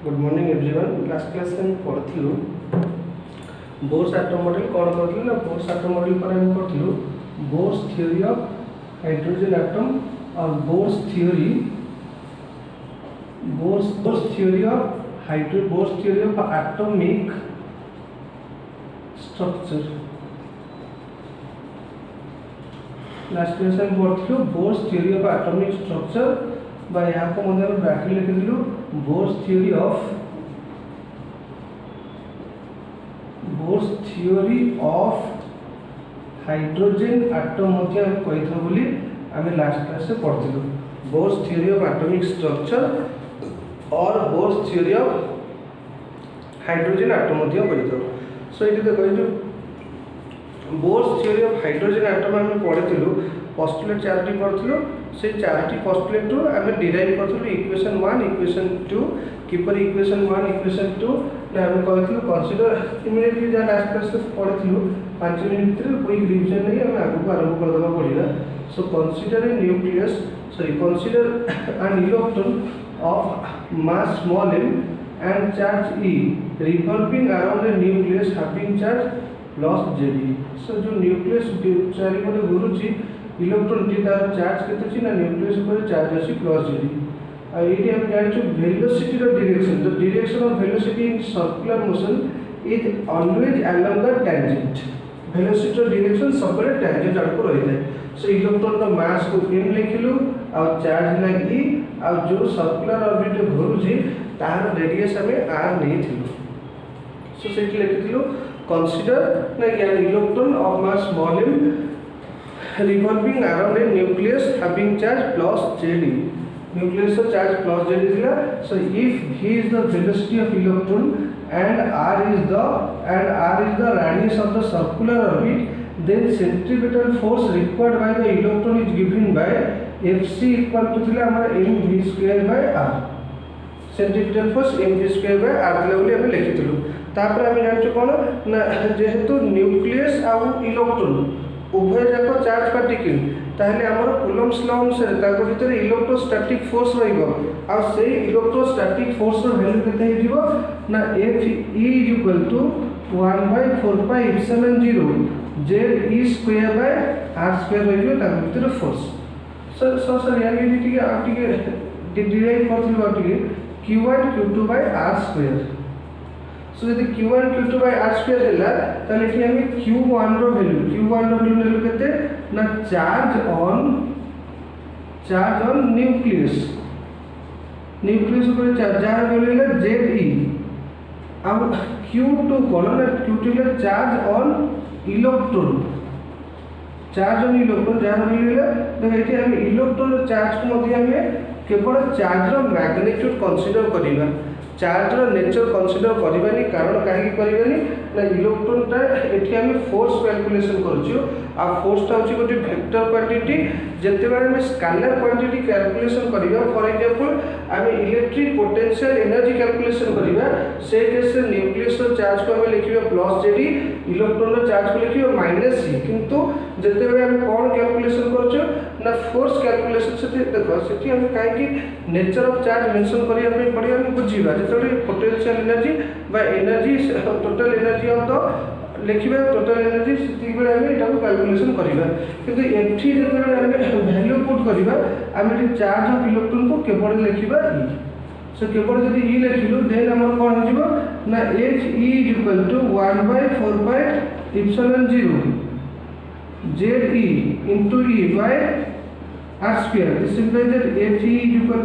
Good morning everyone. Last class में पढ़ू bourse atom model कौन करूँ ना बोर्स एटम मॉडल पर हम पढ़ू Bohr's theory of hydrogen atom और Bohr's theory of atomic structure. Last class में पढ़ू Bohr's theory of atomic structure बा यहाँ को मध्य ब्रैकेट लिखिलु Bohr's theory of hydrogen atom कही था बोली आम लास्ट क्लास से पढ़ू Bohr's theory of atomic structure और Bohr's theory of hydrogen atom कही था। सो ये देखो Bohr's theory of hydrogen atom आम पढ़ी पोस्टुलेट चारोटी पढ़ू से चारोटी पोस्टुलेट आम डिराइव करूँ इक्वेशन 1 इक्वेशन 2 किपर इक्वेशन 1 इक्वेशन 2 ना आम कहूँ कनसीडर इमिडिएटली जहाँ लास्ट क्लास पढ़ी 5 मिनट भितर क्विक रिविजन नहीं आम आगे आरंभ करदे पड़ा। So consider a nucleus consider an electron of mass small m and charge e revolving around a nucleus having charge plus Ze। सो जो न्यूक्लियस चारिपटे घूरुची इलेक्ट्रॉन टी तार चार्ज केते ना न्यूक्लियस ऊपर चार्ज अछि प्लस Ze। आ एटी हम जानिछु वेलोसिटी रो direction the direction of velocity in circular motion is always along the tangent. Velocity रो डायरेक्शन सब टेंजेंट आड़ रही है। सो इलेक्ट्रॉन रो मास को m लिखिलु आ चार्ज ना e आ जो सर्कुलर ऑर्बिट घूरुची तार रेडियस हमें r नहीं थिलु। सो सेट लिखिलु consider like an electron of mass small m revolving around a nucleus having charge plus Ze। nucleus of charge plus Ze दिला। so if v is the velocity of electron and r is the radius of the circular orbit then centripetal force required by the electron is given by Fc equal to दिला हमारा mv square by r। Centripetal force mv square by r दिला बोली हमें लिखितलु। तापर हम जानछु कोन ना जेहेतु nucleus आ electron उभय जाक चार्ज पार्टिकल ताहले हमर कूलम्ब्स लॉ अनुसार ताको भीतर इलेक्ट्रोस्टैटिक फोर्स रहइबो आ से इलेक्ट्रोस्टैटिक फोर्स रो वैल्यू केते हिजिबो ना Fe = 1/4 pi epsilon 0 Ze square by r square रहइबो ताको भीतर फोर्स। सर यार ये ठीक आ ठीक डिराइव करथिलु आ ठीक q1 q2 by r square। सो यदि q1 q2 by r square हैला ताले एठी हम q1 रो वैल्यू नेलु केते ना चार्ज ऑन न्यूक्लियस ऊपर चार्ज जार वैल्यू हैला Ze। अब q2 कोन ना q2 हैला charge on electron jar value हैला देखो एठी हम इलेक्ट्रॉन रो चार्ज को मध्ये हम केवल चार्ज रो मैग्नीट्यूड कंसीडर करिबा चार्ज रो नेचर कंसीडर करिबानी कारण काहे की करिबानी ना इलेक्ट्रॉन ता एठी हम फोर्स कैलकुलेशन करछु आ फोर्स ता होची गोटे वेक्टर क्वांटिटी जते बारे में स्केलर क्वांटिटी कैलकुलेशन करिबा फॉर एग्जांपल हम इलेक्ट्रिक पोटेंशियल एनर्जी कैलकुलेशन करिबा से केस न्यूक्लियस रो चार्ज को हम लिखिबा प्लस Ze इलेक्ट्रॉन रो चार्ज को लिखिबा माइनस C किंतु जते बारे हम कोन कैलकुलेशन करछु ना फोर्स कैलकुलेशन से देखो सेठी हम काहे की नेचर ऑफ चार्ज मेंशन करिया पे पड़िया हम बुझिबा जते पोटेंशियल एनर्जी बा energy total energy of the लिखिबा टोटल एनर्जी सेति बेले हम एटा कैलकुलेशन करिबा किंतु एठी जते हम वैल्यू पुट करिबा हम एठी चार्ज ऑफ इलेक्ट्रॉन को केवल लिखिबा E। सो केवल जदि E लिखिलु देन हमर कोन होजिबो ना He = 1/4 pi epsilon 0 Ze into E by r square। This implies that Fe =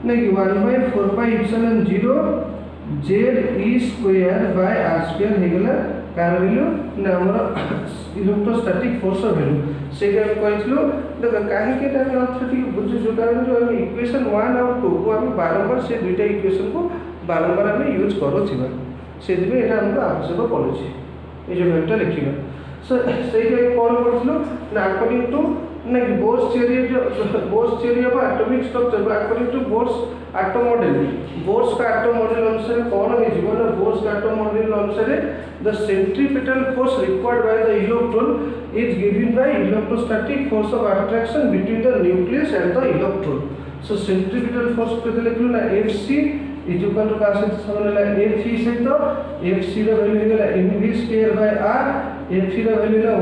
like 1/4 pi epsilon 0 Ze square by r square हे गला कार वैल्यू ना हमर इलेक्ट्रोस्टैटिक फोर्स वैल्यू से के कहइछलो देखो काहे के टाइम अर्थात बुझु जो कारण जो हम इक्वेशन 1 और 2 को हम बारंबार से दुईटा इक्वेशन को बारंबार हम यूज करूथिबा से दिबे एटा हमको आवश्यक पड़ुछि ए जो वेक्टर लिखिबा। सो से के कोन करथलो ना अकॉर्डिंग टू ना Bohr's theory of atomic structure according to Bohr's atom का एटम मॉडल अनुसार कौन है जीवन बोर्स का एटम मॉडल अनुसार the centripetal force required by the electron is given by electrostatic force of attraction between the nucleus and the electron. So centripetal force केते लिखलु ना Fc इज इक्वल टू का सहित समान है एफ ई सहित F C रो value हो गेला M V square by R F E रो वैल्यू है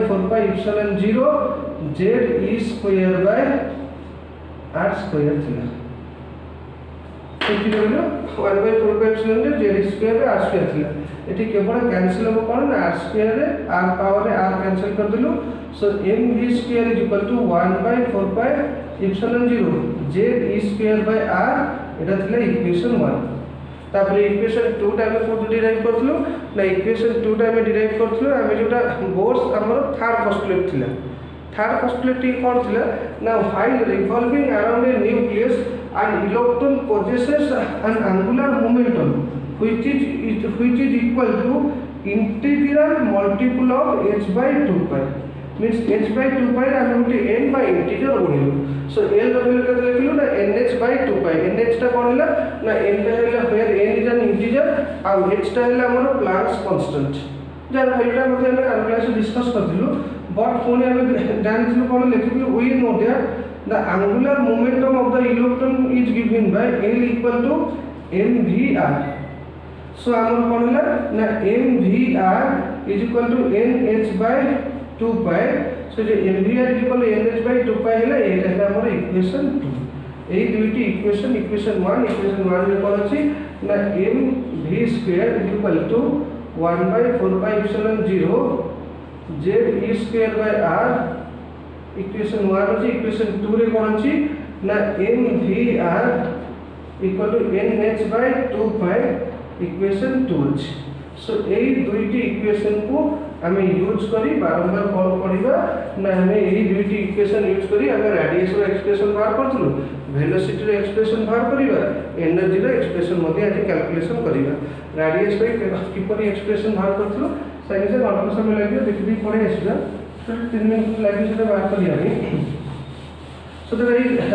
1/4 pi epsilon 0 Z E square by R square थिला एफ ई रो value 1/4 pi epsilon 0 Z E square by R square थिला एठी केवल कैंसिल हो कोन ना आर स्क्वायर रे आर पावर रे आर कैंसिल कर देलु so M V square is equal to 1/4 pi epsilon 0 Z E square by are एटा थिला इक्वेशन 1 तापर इक्वेशन 2 टा हम कोड डिराइव करथलो ना इक्वेशन 2 टा हम डिराइव करथलो हम जोटा बोर्स हमर थर्ड पोस्टुलेट थिला थर्ड पोस्टुलेट की कोन थिला ना while revolving around a nucleus and electron possesses an angular momentum which is equal to integral multiple of h by 2 pi means h by 2 pi हम गोटे n by integer बोलिलु so l रो value केते लिखलु ना nh by 2 pi nh टा कोन हला ना n टा हला where n is an integer uh h टा हला हमर प्लैंक्स कांस्टेंट जर वैल्यूटा मध्ये हम कैलकुलेशन डिस्कस करथिलु बट पुणी हम जानथिलु कोन लिखिलु we know that the angular momentum of the electron is given by L equal to mvr so amar kon hela na mvr is equal to nh by 2 pi so je mvr is equal to nh by 2 pi hela eta hela amar equation 2 ei duiti equation 1 रे kon achi na mv square is equal to 1/4 pi epsilon 0 z e square by r equation 1 अछि equation 2 रे कोन अछि ना mvr equal to nh by 2 pi equation 2 अछि सो एई दुईटी equation को हमें use करी बारंबार कोन पढिबा ना हमें एई दुईटी इक्वेशन यूज करी हमें रेडियस रो एक्सप्रेशन बाहर करथुलु वेलोसिटी रो एक्सप्रेशन बाहर करिबा एनर्जी रो एक्सप्रेशन मध्ये आज कैलकुलेशन करिबा रेडियस पे किपरि एक्सप्रेशन बाहर करथुलु साइज से अल्प समय लागि देखि पढे आसीबा तो 3 मिनट लगे से बात कर लिया सो द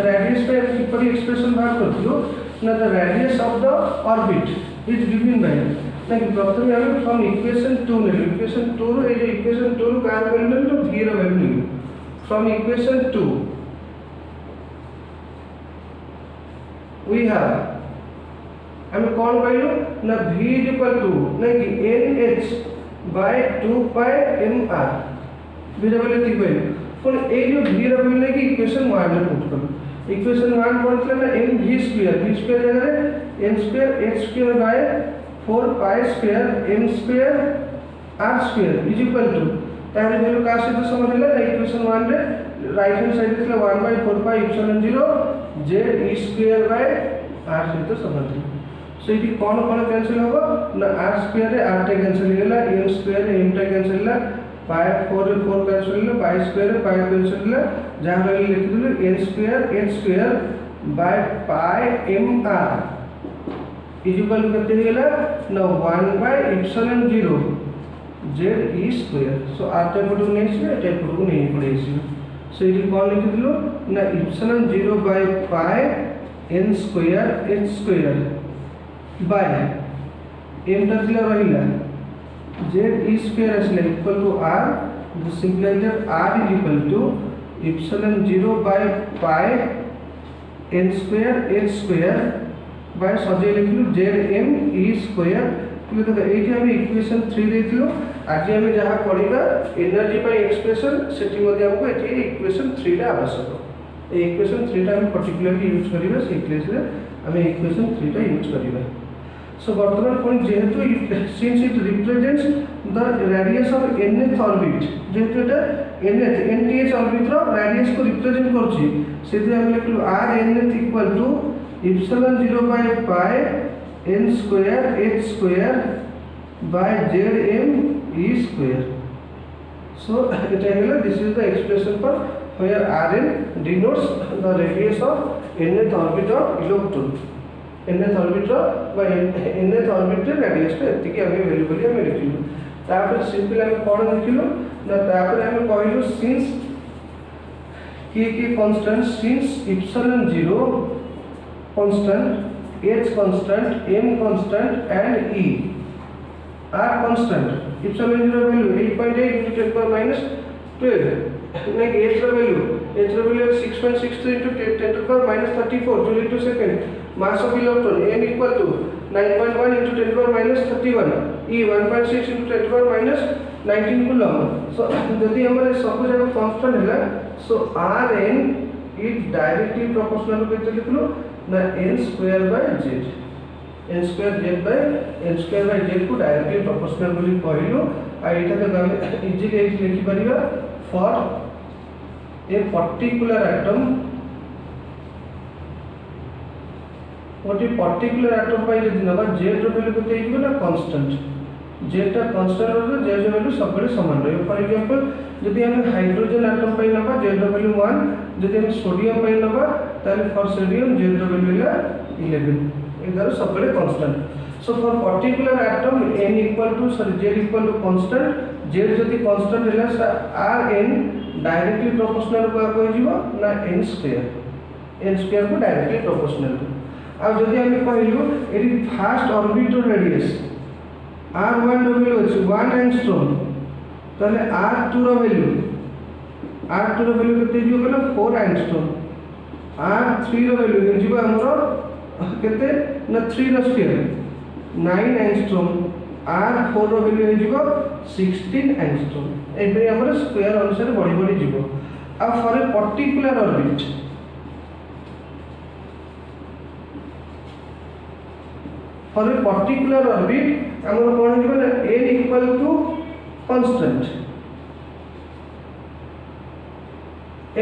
रेडियस पे किपरि एक्सप्रेशन बाहर करथुलो ना the radius of the orbit is given bye ना प्रथम हम फ्रॉम इक्वेशन 2 ने इक्वेशन 2 रो ए इक्वेशन 2 रो का वैल्यू तो v रो value from equation 2 we have हम कौन पाइलो ना v इज इक्वल टू ना कि nh by 2 pi mr v रो वैल्यू ठीक है पर ए जो v रो वैल्यू की इक्वेशन 1 में पुट करो इक्वेशन 1 पढ़तले ना mv स्क्वायर v स्क्वायर जगह रे n square h square by 4 pi square m square r square is equal to तार वैल्यू का से तो समान है ना इक्वेशन 1 रे राइट हैंड साइड थिला 1/4 pi epsilon 0 z e square by r से तो समान है सो इटी कोन कैंसिल होबो ना r स्क्वायर रे r टा कैंसिल गेला m स्क्वायर रे m टा कैंसिल गेला पाई 4 रे 4 कैंसिल गेला पाई स्क्वायर रे पाई कैंसिल गेला जहां वैल्यू लिख दिलु n square h square by pi mr is equal to कितने गेला ना 1/0 z e square so r टा पटु नै छै एटा पटु नै पड़े छै सो इटी कोन लिख दिलु ना epsilon 0 by pi n square h square bye m टा थिला रहिला z e square is equal to r this implies that r is equal to epsilon 0 by pi n square h square by सजे लिखलु z m e square तो देखो एठी हम equation 3 देथिलो आज हम जहा पढिबा एनर्जी पाई एक्सप्रेशन सेठी मध्ये हमको एठी इक्वेशन 3 टा आवश्यक ए इक्वेशन 3 टा हम पर्टिकुलरली यूज करिबा से केस रे हम इक्वेशन 3 टा यूज करिबा so वर्तमान पॉइंट जेहेतु since it represents the radius of nth orbit जेहेतु एटा nth nth orbit रो radius को रिप्रेजेंट करछि सेति हम लिखलु r nth equal to epsilon 0 by pi n square h square by zm e स्क्वायर so एटा हेला this is the expression for where rn denotes the radius of nth orbit of electron nth orbit रो nth orbit रे radius टा एति के हमें value बोली हमें लिखिलु तापर सिंपल हम कोन लिखिलु ना तापर हम कहलु सिंस के constant since epsilon 0 constant h constant m constant and e r constant epsilon 0 value 8.8 × 10⁻12 like h रो वैल्यू H ର value 6.63 into 10 to the power minus 34 joule into second. Mass of electron n equal to 9.1 into 10 to the power minus 31. E 1.6 into 10 to the power minus 19 coulomb. So जदि हमरे सब जगह constant हैला, so Rn is directly proportional to केते लिखलो ना n square by z. n square z by n square by z को directly proportional बोली कहलु आ एटा तो हम इजीली लिखि परिबा for a particular atom what a particular atom by जदि नबा z रो वैल्यू केते हिजो ना कांस्टेंट z टा कांस्टेंट रो z रो वैल्यू सब बड़े समान रहे फॉर एग्जांपल जदि हम हाइड्रोजन एटम पाई नबा z रो वैल्यू 1 जदि हम सोडियम पाई नबा ताले फॉर सोडियम z रो वैल्यू ला 11 इधर सब बड़े constant so for particular atom n equal to z equal to constant z जदि कांस्टेंट हैला Rn डायरेक्टली प्रोपोर्शनल को हिजो ना n स्क्वायर को डायरेक्टली प्रोपोर्शनल आ जदि हम कहलु eighty fast orbital radius r1 रो वैल्यू अछि 1 एंगस्ट्रॉम तने r2 रो वैल्यू केते हिजो कहला 4 एंगस्ट्रॉम r3 रो वैल्यू हिजो हमरो केते ना 3 रो स्क्वायर 9 एंगस्ट्रॉम r4 रो वैल्यू हिजो 16 एंगस्ट्रॉम एबे हमर स्क्वायर अनुसार बड़ी बड़ी जीवो आ फॉर ए पर्टिकुलर ऑर्बिट हमर कोन जीवो ना n equal to constant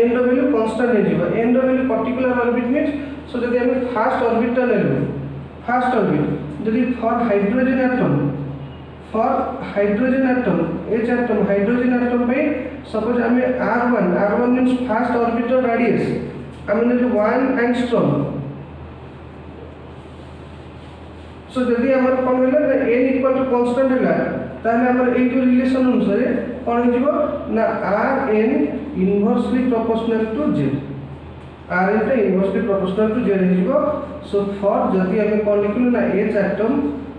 n रो वैल्यू कांस्टेंट हे जीवो n रो value particular orbit means so जदि हम फास्ट ऑर्बिटल लेलु फास्ट ऑर्बिट जदि for hydrogen atom H atom hydrogen atom पे suppose हमें R1 means fast orbital radius हमें जो 1 angstrom so जदि हमर कोन होला ना n equal to constant होला ताले हमर ए जो रिलेशन अनुसार कोन हिजो ना Rn inversely proportional to z Rn टा inversely proportional to z हिजो so for जदि हमें कोन लिखलु ना H atom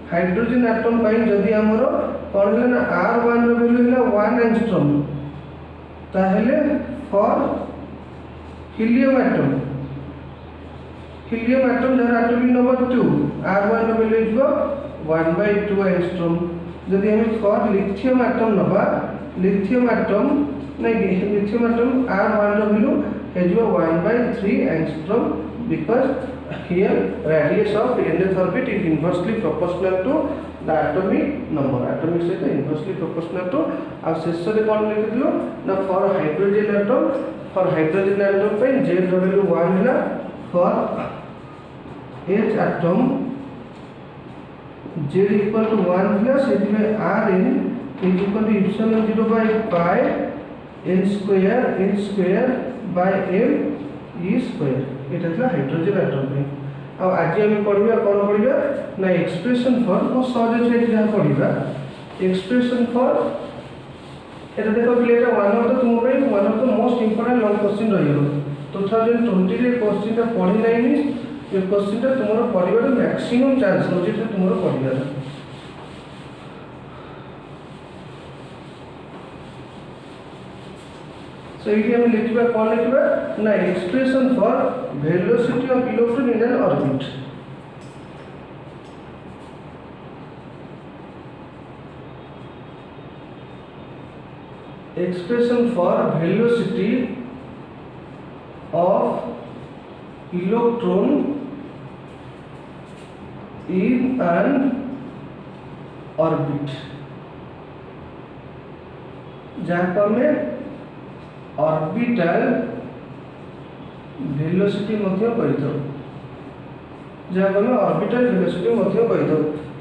हाइड्रोजन एटम पाई जदि हमरो कोन होला ना R1 रो वैल्यू होला 1 एंगस्ट्रॉम ताहेले फॉर हीलियम एटम जर एटॉमिक नंबर 2 R1 रो वैल्यू इजो 1/2 एंगस्ट्रॉम जदि हम फॉर लिथियम एटम नबा लिथियम एटम R1 रो वैल्यू इजो 1/3 angstrom because here radius of nth orbit is inversely proportional to the atomic number से तो inversely proportional to आ शेष रे कोन लिख दिलो ना for hydrogen atom पे z रो वैल्यू 1 होला for H atom z equal to 1 होला सेति में Rn is equal to epsilon 0 by pi n square by m e square एटा था हाइड्रोजन एटम पे अब आज हम पढिबा कोन पढिबा ना एक्सप्रेशन फॉर को सहज से जहा पढिबा एक्सप्रेशन फॉर एटा देखो प्लेटा one of the most important long question रहियो 2020 रे क्वेश्चन ता पढि नाइनी ये क्वेश्चन ता तुमरो पढिबा मैक्सिमम चांस हो जे तुमरो पढिबा so ये हम लिखबा कोन लिखबा ना expression for velocity of electron in an orbit expression for velocity of electron in an orbit जहाँ पर हमें ऑर्बिटल वेलोसिटी मध्य कहितो जहाँ पर हमें ऑर्बिटल वेलोसिटी मध्य कहितो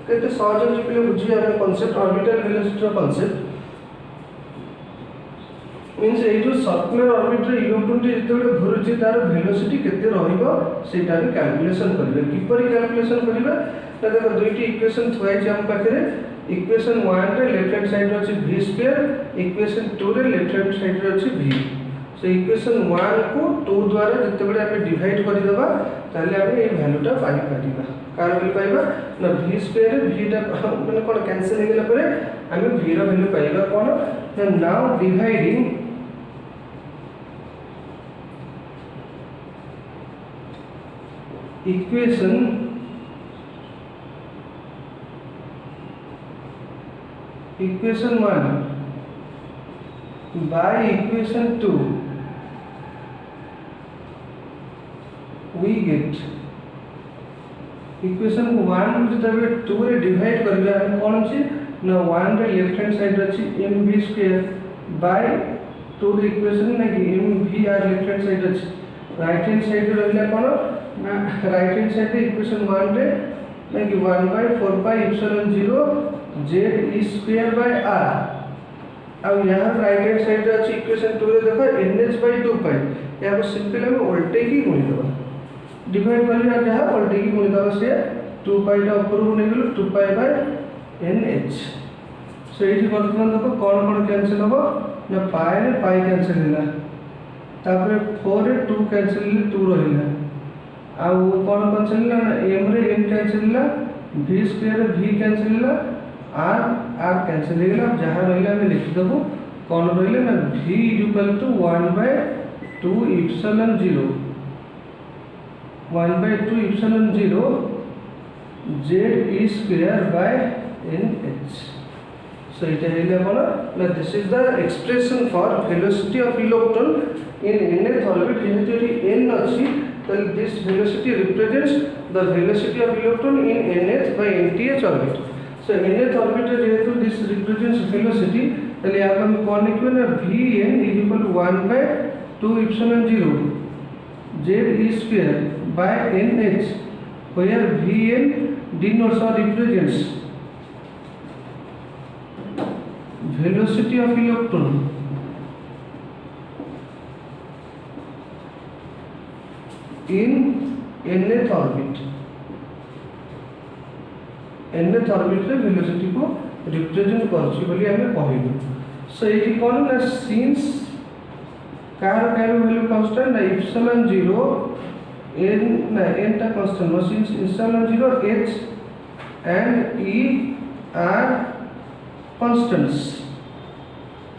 केते सहज जिपिले बुझी हम concept orbital velocity concept means a जो सर्कुलर ऑर्बिट रे इलेक्ट्रॉन टी जेते घुरुची तार वेलोसिटी केते रहइबो सेटा रे कैलकुलेशन करबे किपरि कैलकुलेशन करबे त देखो दुईटी इक्वेशन थुआई छै हम पाखरे इक्वेशन 1 रे लेफ्ट हैंड साइड रे अछि v स्क्वायर इक्वेशन 2 रे लेफ्ट हैंड साइड रे अछि v से इक्वेशन 1 को 2 द्वारा जते बडे आपण डिवाइड करि देबा ताले आपण ए वैल्यूटा पाइ पाइबा कार वैल्यू पाइबा ना v स्क्वायर रे v टा माने कोन कैंसिल हे गेला परे हम v रो वैल्यू पाइबा कोन now dividing equation equation 1 by equation 2 we get equation 1 जब 2 रे डिवाइड करबे हम कोन छी ना 1 रे लेफ्ट हैंड साइड अछि mv² बाय 2 रे इक्वेशन ना कि mvr लेफ्ट हैंड साइड अछि राइट हैंड साइड रहला कोन ना राइट हैंड साइड रे इक्वेशन 1 रे ना कि 1/4 pi epsilon 0 z e² by r अब यहां राइट हैंड साइड रे अछि इक्वेशन 2 रे देखो nh/2 पाई या सिंपल हम उल्टे ही गुणी देबा डिवाइड करले जहाँ उल्टे की गुणित से 2 पाई टा ऊपर को नहीं गेलो 2 पाई बाय nh सो एठी वर्तमान देखो कोन कोन कैंसिल हो ना पाई रे पाई कैंसिल होला तापर 4 रे 2 कैंसिल 2 रहिला आ कोन कैंसिल होला ना m रे m कैंसिल होला v स्क्वायर रे v कैंसिल होला r कैंसिल हो गेला जहाँ रहिला हम लिख देबो कोन रहिला ना v = 1/2 epsilon 0 1/2 epsilon 0 z e² by nh so it is now this is the expression for velocity of electron in nth orbit जेहेतु n अछि then this velocity represents the velocity of electron in nth by nth orbit so nth orbit जेहेतु this represents velocity then यहाँ हम कौन लिखियो ना vn = 1/2 epsilon 0 z e² by nh where vn denotes or represents velocity of electron in nth orbit nth orbit रे velocity को represent करछि बोली हमें कहइबो सो एठी कोन ना since कार वैल्यू कांस्टेंट ना एप्सिलॉन 0 n टा constant no since epsilon 0 h and e are constants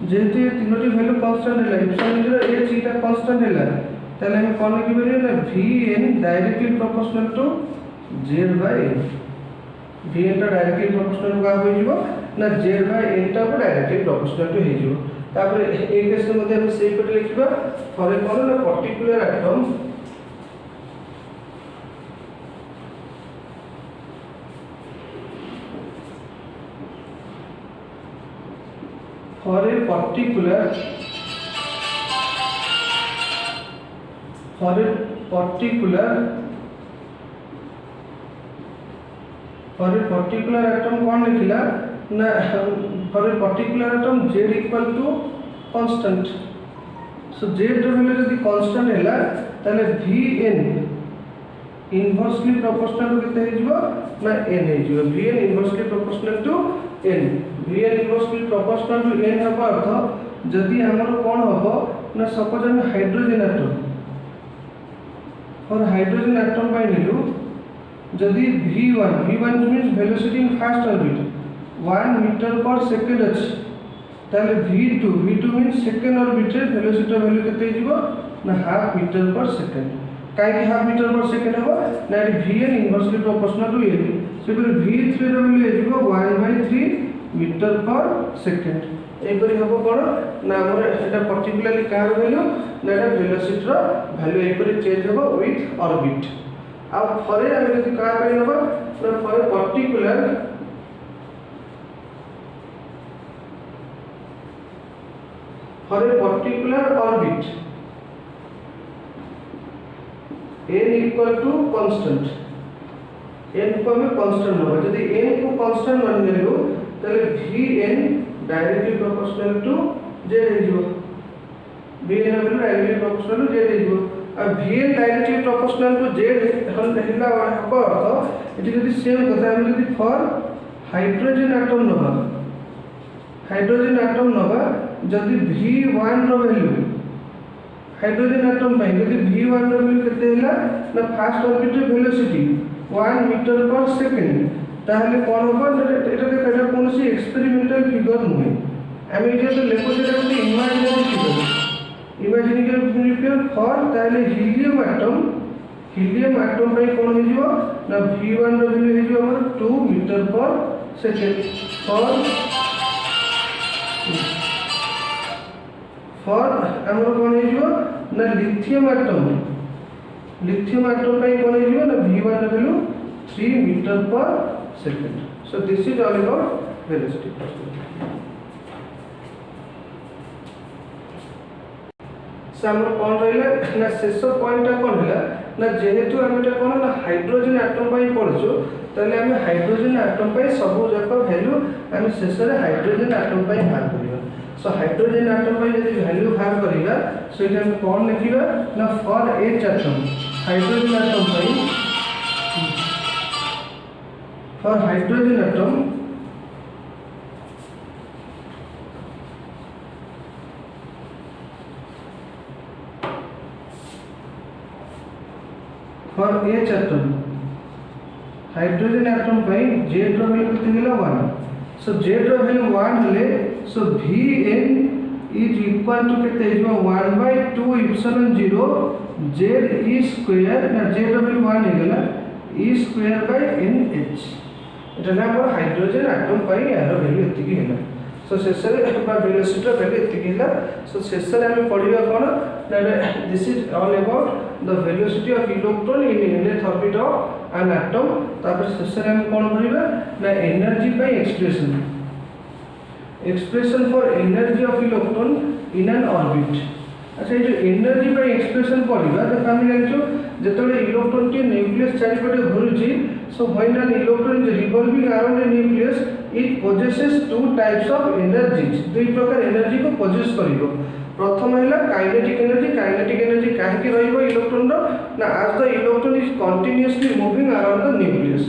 जेहेतु ये तीनोटी वैल्यू कांस्टेंट है एप्सिलॉन 0 h e टा कांस्टेंट है ताले हम कोन लिखि बरियो ना vn directly proportional to z by n vn टा डायरेक्टली प्रोपोर्शनल का हो जिवो ना z by n टा को डायरेक्टली प्रोपोर्शनल टू हे जिवो तापर ए केस मध्ये हम सेही पर लिखिबा फॉर ए कोन ना particular atom for a particular atom कौन लिखिला ना for a particular atom z equal to constant so z रो वैल्यू यदि कांस्टेंट हैला ताले vn इनवर्सली प्रोपोर्शनल केते हे जिवो ना n हे जिवो vn inversely proportional to n vn inversely proportional to n हबो अर्थ जदि हमर कोन हबो ना सपोज हम हाइड्रोजन एटम और हाइड्रोजन एटम बाय निलु जदि v1 means velocity in first orbit 1 metre per second अछि ताले v2 मींस सेकंड ऑर्बिट रे वेलोसिटी वैल्यू केते जिवो ना हाफ मीटर पर सेकंड काई हाफ मीटर पर सेकंड हबो ना vn inversely proportional to n से फिर v3 रो वैल्यू जिवो 1/3 मीटर पर सेकंड एपरि हबो कोन ना हमर एटा पर्टिकुलरली कार वैल्यू ना एटा वेलोसिटी रो वैल्यू एपरि चेंज हबो विथ ऑर्बिट आ फरे हम यदि का पाइ हबो ना फरे particular orbit n equal to constant n को हमें कांस्टेंट होगा यदि n को कांस्टेंट मान लेलो तले vn directly proportional to z हे जिवो vn value directly proportional to z हे जिवो अब vn directly proportional to z हम देखला हबो अर्थ एटी यदि सेम कथा हम यदि फॉर हाइड्रोजन एटम नबा जदि v1 रो वैल्यू हाइड्रोजन एटम पे यदि v1 रो वैल्यू केते हैला ना fast orbit velocity 1 metre per second ताहले कोन होबो एटा देखा कोनसी एक्सपेरिमेंटल फिगर नुहे आमे जे तो लेखो जेटा कोन इमेजिनरी फिगर फॉर ताहले हीलियम हीलियम एटम पे कौन हो जिवो ना V1 रो वैल्यू हो जिवो हमर 2 मीटर पर सेकेंड फॉर हमर कौन हो जिवो ना लिथियम एटम पे कौन हो जिवो ना V1 रो वैल्यू 3 मीटर पर second. So this is all about velocity. सामने कौन रहिला ना शेष पॉइंट कौन है ना जेहेतु आम कौन ना हाइड्रोजन एटम पर पढ़ुचु ताले आम हाइड्रोजन एटम पर सब जाक वैल्यू आम शेष में हाइड्रोजन एटम पर बाहर करवा। सो हाइड्रोजन एटम पर जब वैल्यू बाहर करवा सो आम कौन लिखा ना for H atom hydrogen atom for hydrogen atom for H atom hydrogen atom पे जेड रो वैल्यू कितने गेला 1। सो जेड रो वैल्यू 1 हले सो Vn इज इक्वल टू कितने हो 1/2 एप्सिलॉन 0 जेड ई स्क्वायर ना जेड रो वैल्यू 1 हे गेला ई स्क्वायर बाय NH। एटा ना हमर हाइड्रोजन एटम पे यार वैल्यू एतिकी हेला। सो शेषरे बा वेलोसिटी वैल्यू एतिकी हेला। सो शेषरे हम पढिबा कोन ना this is all about the velocity of electron in nth orbit of an atom। तापर शेषरे हम कोन पढिबा ना energy by expression for energy of electron in an orbit. अच्छा ये जो एनर्जी बाय एक्सप्रेशन पढिबा त हम जानछु जेतबे इलेक्ट्रॉन के न्यूक्लियस चारिपटे घुरुची so when an electron is revolving around a nucleus it possesses two types of energies. दुई प्रकार एनर्जी को पोजेस करिवो। प्रथम है काइनेटिक एनर्जी कहीं रहिबो इलेक्ट्रॉन रो ना आज the electron is continuously moving around the nucleus.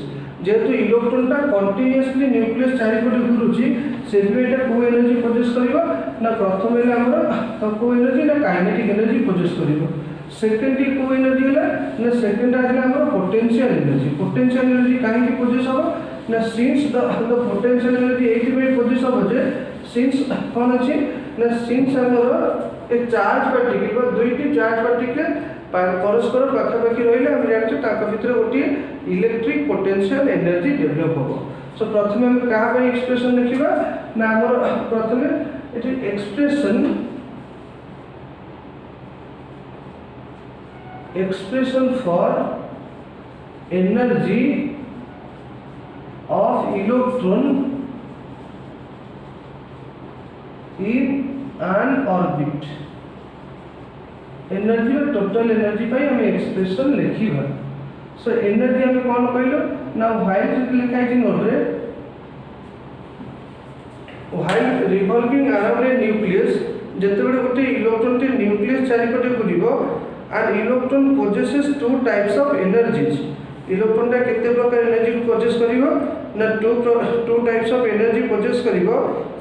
जेहेतु इलेक्ट्रॉन टा कंटीन्यूअसली न्यूक्लियस चारिपटे घुरुची सेबे एटा को एनर्जी पोजेस करिवो ना प्रथम है हमर तो को एनर्जी ना काइनेटिक एनर्जी पोजेस करिवो। सेकंड को एनर्जी है ना सेकंड है हमर पोटेंशियल एनर्जी कहीं पोजेस हो ना सिंस द पोटेंशियल एनर्जी एथि पे पोजेस हो जे सिंस कौन अछि ना सिंस हमर एक चार्ज पार्टिकल बा दुईटी चार्ज पार्टिकल परस्पर पाखापाखि रहिले हम जानछु ताका भितर गोटी इलेक्ट्रिक पोटेंशियल एनर्जी डेवलप हो। सो प्रथमे हम कहा पे एक्सप्रेशन लिखिबा ना हमर प्रथमे it expression for energy of electron in an orbit. Energy और टोटल एनर्जी पे हम एक्सप्रेशन लिखिबा। सो एनर्जी हम कोन कहलो ना व्हाइल लिखा है नोट रे while revolving around a nucleus जेतेबेले गोटे इलेक्ट्रॉन टे न्यूक्लियस चारिपटे घुरिबो and electron possesses two types of energies. Electron टा केते प्रकार एनर्जी को पोजेस करिवो ना two types of energy possess करिवो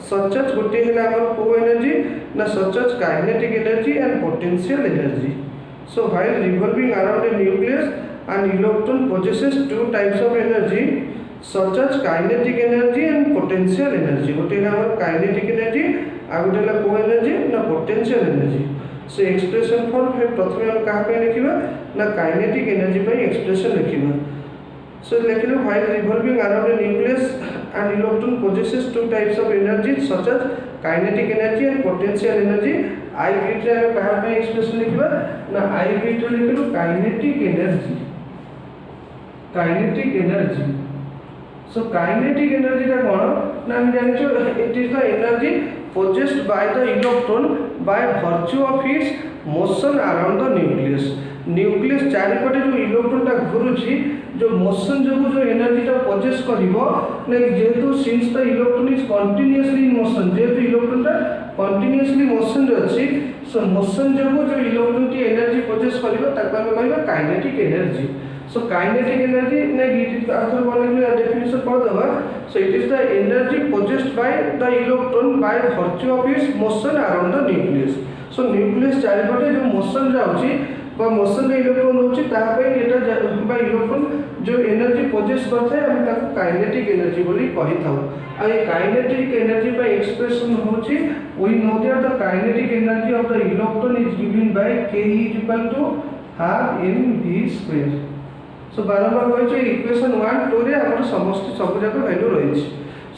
सच एज गोटे है हमर को एनर्जी ना such as kinetic energy and potential energy. So while revolving around a nucleus and electron possesses two types of energy such as kinetic energy and potential energy. गोटे है हमर kinetic energy आ गोटे है को एनर्जी ना potential energy. So expression for प्रथमे हम कहा पे लिखिबा ना काइनेटिक एनर्जी पे एक्सप्रेशन लिखिबा। सो लेकिन while revolving around a nucleus and electron possesses two types of energy such as kinetic energy and potential energy. आई बीट रे हम कहा पे एक्सप्रेशन लिखिबा ना आई बीट रे लिखिलु kinetic energy. So kinetic energy का कोन ना हम जानछु it is the energy possessed by the electron by virtue of its motion around the nucleus। Nucleus चारिपटे जो इलेक्ट्रॉन टा घुरुची जो मोशन जो एनर्जी टा पोजेस करिवो लाइक जेहेतु since the electron is continuously in motion जेहेतु इलेक्ट्रॉन टा कंटीन्यूअसली मोशन रे अछि सो मोशन जो इलेक्ट्रॉन की एनर्जी पोजेस करिवो ताको हम कहबा kinetic energy. So kinetic energy ने इट आंसर बोलले डेफिनेशन पढ़ दबा। So it is the energy possessed by the electron by virtue of its motion around the nucleus. So nucleus चारिपटे जो मोशन जाउची बा मोशन रे इलेक्ट्रॉन होची ता पे एटा बा इलेक्ट्रॉन जो एनर्जी पोजेस करथे हम ताको काइनेटिक एनर्जी बोली कहि थाउ। आ ये काइनेटिक एनर्जी बाय एक्सप्रेशन होची we know that the kinetic energy of the electron is given by k = half M V square. So बारंबार कही इक्वेशन 1 2 रे हमर समस्त सब जाक वैल्यू रही।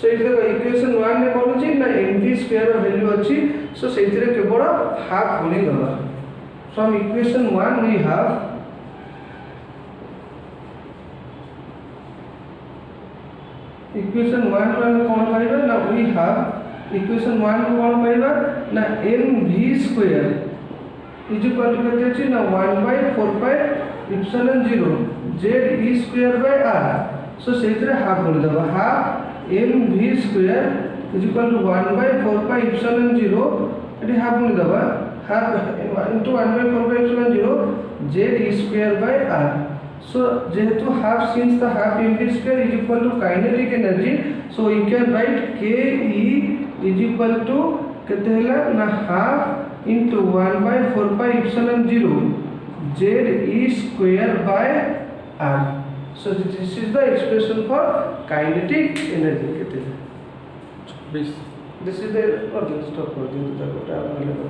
सो ये देखो इक्वेशन 1 में कौन अछि ना एम भि स्क्वायर वैल्यू अछि। सो सेतिरे केवल हाफ गुणी दबा। From equation 1 we have equation 1 रो हम कौन पाइबा ना वी हैव इक्वेशन 1 रो कौन पाइबा ना M V square is equal to केते अछि ना 1/4 pi epsilon 0 z e square by r। So सेतिरे हाफ गुणी दबा। Half M V square is equal to 1/4 pi epsilon 0 एटी हाफ गुणी दबा। Half into 1/4 pi epsilon 0 z e square by r। So जेहेतु half since the half M V square is equal to kinetic energy. So we can write k e is equal to केते हैला ना half into 1/4 pi epsilon 0 z e square by r। So this is the expression for kinetic energy केते 26। This is the stop कर दियो